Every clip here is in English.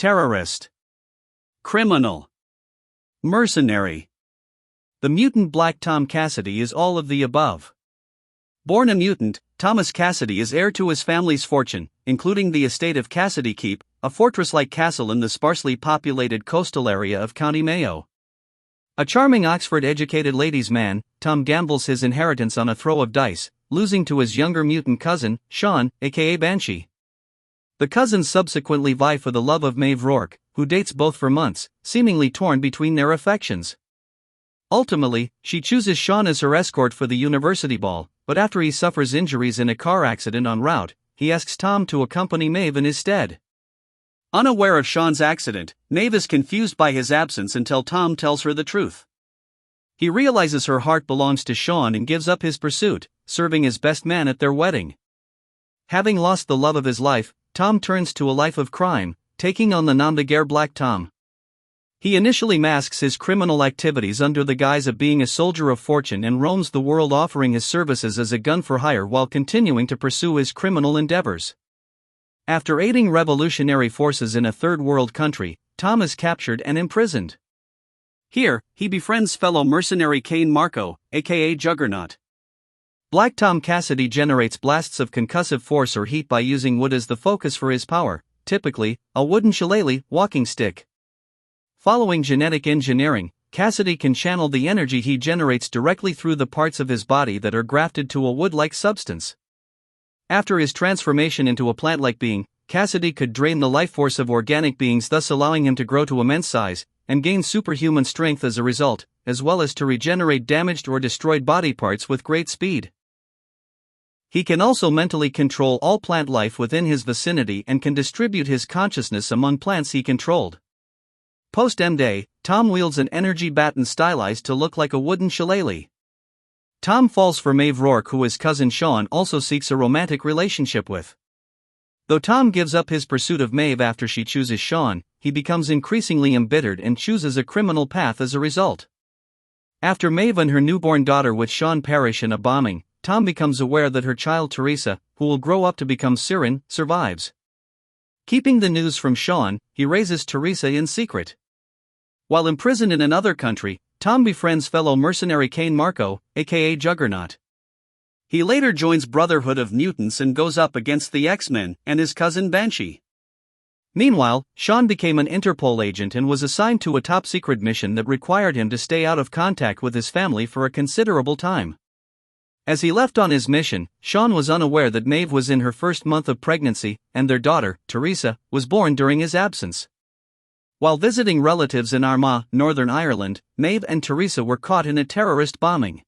terrorist, criminal, mercenary. The mutant Black Tom Cassidy is all of the above. Born a mutant, Thomas Cassidy is heir to his family's fortune, including the estate of Cassidy Keep, a fortress-like castle in the sparsely populated coastal area of County Mayo. A charming Oxford-educated ladies' man, Tom gambles his inheritance on a throw of dice, losing to his younger mutant cousin, Sean, aka Banshee. The cousins subsequently vie for the love of Maeve Rourke, who dates both for months, seemingly torn between their affections. Ultimately, she chooses Sean as her escort for the university ball, but after he suffers injuries in a car accident en route, he asks Tom to accompany Maeve in his stead. Unaware of Sean's accident, Maeve is confused by his absence until Tom tells her the truth. He realizes her heart belongs to Sean and gives up his pursuit, serving as best man at their wedding. Having lost the love of his life, Tom turns to a life of crime, taking on the nom de guerre Black Tom. He initially masks his criminal activities under the guise of being a soldier of fortune and roams the world offering his services as a gun for hire while continuing to pursue his criminal endeavors. After aiding revolutionary forces in a third world country, Tom is captured and imprisoned. Here, he befriends fellow mercenary Cain Marco, aka Juggernaut. Black Tom Cassidy generates blasts of concussive force or heat by using wood as the focus for his power, typically, a wooden shillelagh walking stick. Following genetic engineering, Cassidy can channel the energy he generates directly through the parts of his body that are grafted to a wood-like substance. After his transformation into a plant-like being, Cassidy could drain the life force of organic beings, thus allowing him to grow to immense size and gain superhuman strength as a result, as well as to regenerate damaged or destroyed body parts with great speed. He can also mentally control all plant life within his vicinity and can distribute his consciousness among plants he controlled. Post-M-Day, Tom wields an energy baton stylized to look like a wooden shillelagh. Tom falls for Maeve Rourke, who his cousin Sean also seeks a romantic relationship with. Though Tom gives up his pursuit of Maeve after she chooses Sean, he becomes increasingly embittered and chooses a criminal path as a result. After Maeve and her newborn daughter with Sean perish in a bombing, Tom becomes aware that her child Teresa, who will grow up to become Siren, survives. Keeping the news from Sean, he raises Teresa in secret. While imprisoned in another country, Tom befriends fellow mercenary Cain Marco, aka Juggernaut. He later joins Brotherhood of Mutants and goes up against the X-Men and his cousin Banshee. Meanwhile, Sean became an Interpol agent and was assigned to a top-secret mission that required him to stay out of contact with his family for a considerable time. As he left on his mission, Sean was unaware that Maeve was in her first month of pregnancy, and their daughter, Teresa, was born during his absence. While visiting relatives in Armagh, Northern Ireland, Maeve and Teresa were caught in a terrorist bombing.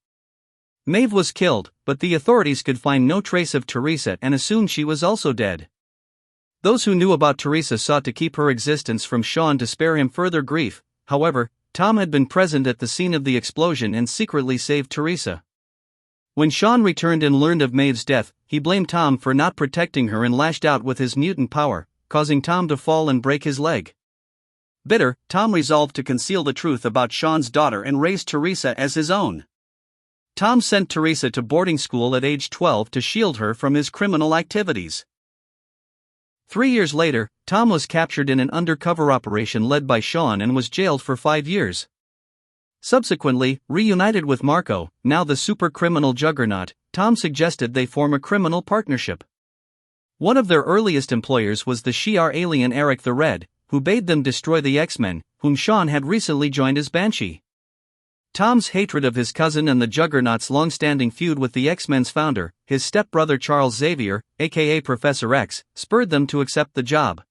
Maeve was killed, but the authorities could find no trace of Teresa and assumed she was also dead. Those who knew about Teresa sought to keep her existence from Sean to spare him further grief. However, Tom had been present at the scene of the explosion and secretly saved Teresa. When Sean returned and learned of Maeve's death, he blamed Tom for not protecting her and lashed out with his mutant power, causing Tom to fall and break his leg. Bitter, Tom resolved to conceal the truth about Sean's daughter and raise Teresa as his own. Tom sent Teresa to boarding school at age 12 to shield her from his criminal activities. 3 years later, Tom was captured in an undercover operation led by Sean and was jailed for 5 years. Subsequently, reunited with Marco, now the super-criminal Juggernaut, Tom suggested they form a criminal partnership. One of their earliest employers was the Shi'ar alien Eric the Red, who bade them destroy the X-Men, whom Sean had recently joined as Banshee. Tom's hatred of his cousin and the Juggernaut's long-standing feud with the X-Men's founder, his stepbrother Charles Xavier, aka Professor X, spurred them to accept the job.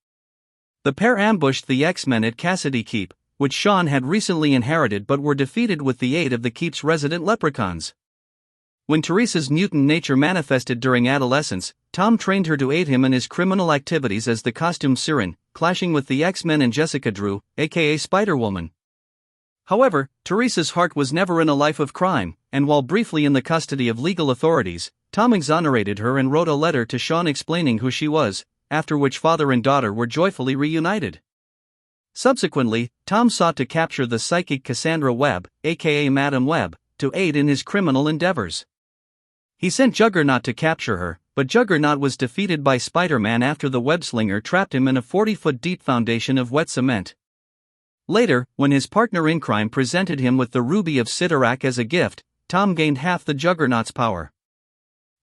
The pair ambushed the X-Men at Cassidy Keep, which Sean had recently inherited, but were defeated with the aid of the Keep's resident leprechauns. When Teresa's mutant nature manifested during adolescence, Tom trained her to aid him in his criminal activities as the costume Siren, clashing with the X-Men and Jessica Drew, aka Spider-Woman. However, Teresa's heart was never in a life of crime, and while briefly in the custody of legal authorities, Tom exonerated her and wrote a letter to Sean explaining who she was, after which father and daughter were joyfully reunited. Subsequently, Tom sought to capture the psychic Cassandra Webb, aka Madam Webb, to aid in his criminal endeavors. He sent Juggernaut to capture her, but Juggernaut was defeated by Spider-Man after the web-slinger trapped him in a 40-foot deep foundation of wet cement. Later, when his partner in crime presented him with the Ruby of Cyttorak as a gift, Tom gained half the Juggernaut's power.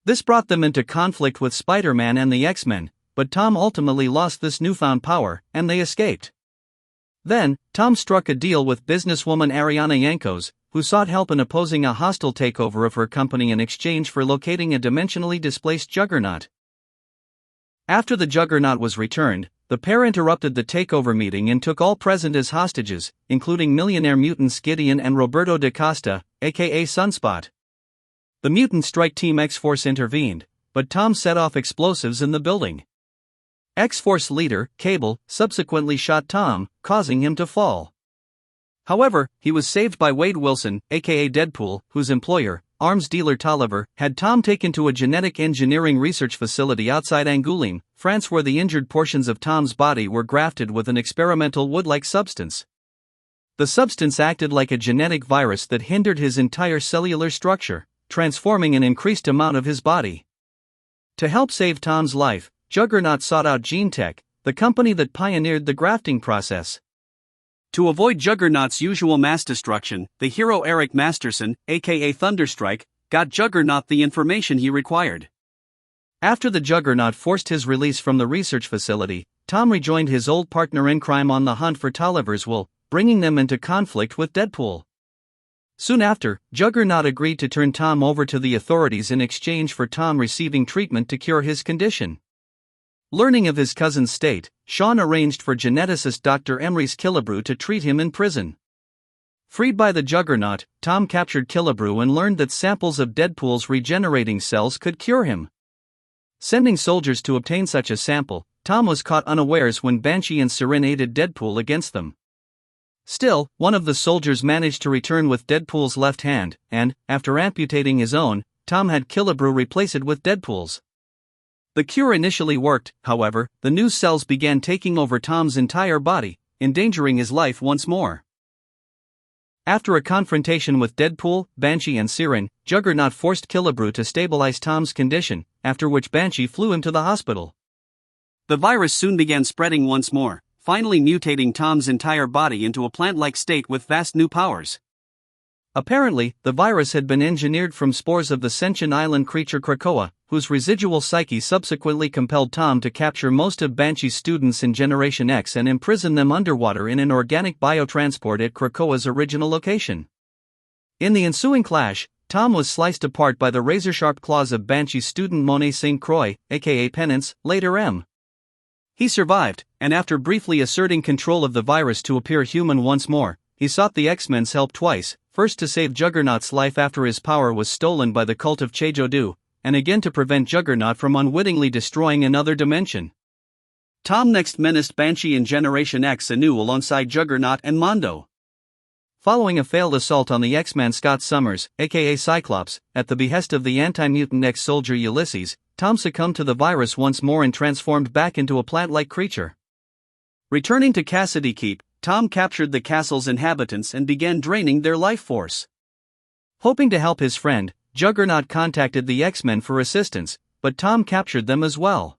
This brought them into conflict with Spider-Man and the X-Men, but Tom ultimately lost this newfound power, and they escaped. Then, Tom struck a deal with businesswoman Ariana Yankos, who sought help in opposing a hostile takeover of her company in exchange for locating a dimensionally displaced Juggernaut. After the Juggernaut was returned, the pair interrupted the takeover meeting and took all present as hostages, including millionaire mutants Gideon and Roberto da Costa, aka Sunspot. The mutant strike team X-Force intervened, but Tom set off explosives in the building. X-Force leader, Cable, subsequently shot Tom, causing him to fall. However, he was saved by Wade Wilson, aka Deadpool, whose employer, arms dealer Tolliver, had Tom taken to a genetic engineering research facility outside Angoulême, France, where the injured portions of Tom's body were grafted with an experimental wood-like substance. The substance acted like a genetic virus that hindered his entire cellular structure, transforming an increased amount of his body. To help save Tom's life, Juggernaut sought out GeneTech, the company that pioneered the grafting process. To avoid Juggernaut's usual mass destruction, the hero Eric Masterson, aka Thunderstrike, got Juggernaut the information he required. After the Juggernaut forced his release from the research facility, Tom rejoined his old partner in crime on the hunt for Tolliver's wool, bringing them into conflict with Deadpool. Soon after, Juggernaut agreed to turn Tom over to the authorities in exchange for Tom receiving treatment to cure his condition. Learning of his cousin's state, Sean arranged for geneticist Dr. Emery's Killebrew to treat him in prison. Freed by the Juggernaut, Tom captured Killebrew and learned that samples of Deadpool's regenerating cells could cure him. Sending soldiers to obtain such a sample, Tom was caught unawares when Banshee and Sirin aided Deadpool against them. Still, one of the soldiers managed to return with Deadpool's left hand, and, after amputating his own, Tom had Killebrew replace it with Deadpool's. The cure initially worked, however, the new cells began taking over Tom's entire body, endangering his life once more. After a confrontation with Deadpool, Banshee and Sirin, Juggernaut forced Killebrew to stabilize Tom's condition, after which Banshee flew him to the hospital. The virus soon began spreading once more, finally mutating Tom's entire body into a plant-like state with vast new powers. Apparently, the virus had been engineered from spores of the sentient island creature Krakoa, whose residual psyche subsequently compelled Tom to capture most of Banshee's students in Generation X and imprison them underwater in an organic biotransport at Krakoa's original location. In the ensuing clash, Tom was sliced apart by the razor-sharp claws of Banshee's student Monet St. Croix, aka Penance, later M. He survived, and after briefly asserting control of the virus to appear human once more, he sought the X-Men's help twice, first to save Juggernaut's life after his power was stolen by the cult of Chejodu, and again to prevent Juggernaut from unwittingly destroying another dimension. Tom next menaced Banshee in Generation X anew alongside Juggernaut and Mondo. Following a failed assault on the X-Man Scott Summers, aka Cyclops, at the behest of the anti-mutant ex-soldier Ulysses, Tom succumbed to the virus once more and transformed back into a plant-like creature. Returning to Cassidy Keep, Tom captured the castle's inhabitants and began draining their life force. Hoping to help his friend, Juggernaut contacted the X-Men for assistance, but Tom captured them as well.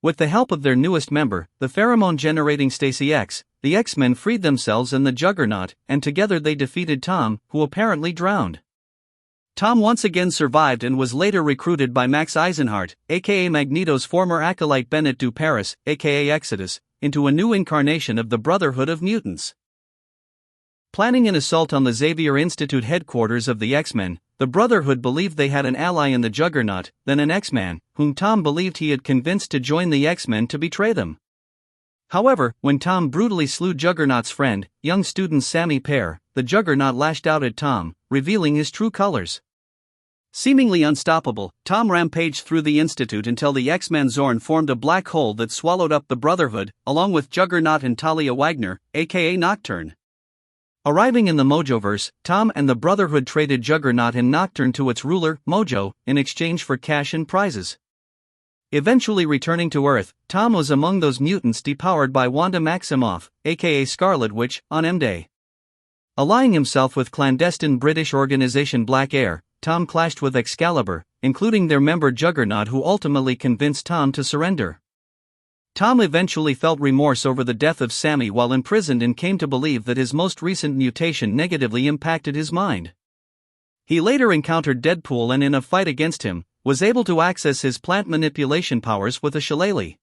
With the help of their newest member, the pheromone-generating Stacy X, the X-Men freed themselves and the Juggernaut, and together they defeated Tom, who apparently drowned. Tom once again survived and was later recruited by Max Eisenhardt, aka Magneto's former acolyte Bennett du Paris, aka Exodus, into a new incarnation of the Brotherhood of Mutants. Planning an assault on the Xavier Institute headquarters of the X-Men, the Brotherhood believed they had an ally in the Juggernaut, then an X-Man, whom Tom believed he had convinced to join the X-Men to betray them. However, when Tom brutally slew Juggernaut's friend, young student Sammy Pear, the Juggernaut lashed out at Tom, revealing his true colors. Seemingly unstoppable, Tom rampaged through the Institute until the X-Man Zorn formed a black hole that swallowed up the Brotherhood, along with Juggernaut and Talia Wagner, aka Nocturne. Arriving in the Mojoverse, Tom and the Brotherhood traded Juggernaut and Nocturne to its ruler, Mojo, in exchange for cash and prizes. Eventually returning to Earth, Tom was among those mutants depowered by Wanda Maximoff, aka Scarlet Witch, on M-Day. Allying himself with clandestine British organization Black Air, Tom clashed with Excalibur, including their member Juggernaut, who ultimately convinced Tom to surrender. Tom eventually felt remorse over the death of Sammy while imprisoned and came to believe that his most recent mutation negatively impacted his mind. He later encountered Deadpool and in a fight against him, was able to access his plant manipulation powers with a shillelagh.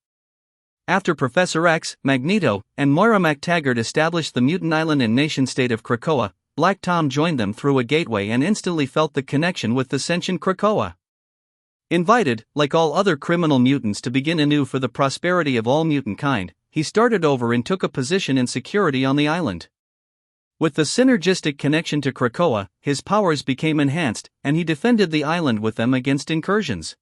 After Professor X, Magneto, and Moira MacTaggert established the mutant island and nation-state of Krakoa, Black Tom joined them through a gateway and instantly felt the connection with the sentient Krakoa. Invited, like all other criminal mutants, to begin anew for the prosperity of all mutant kind, he started over and took a position in security on the island. With the synergistic connection to Krakoa, his powers became enhanced, and he defended the island with them against incursions.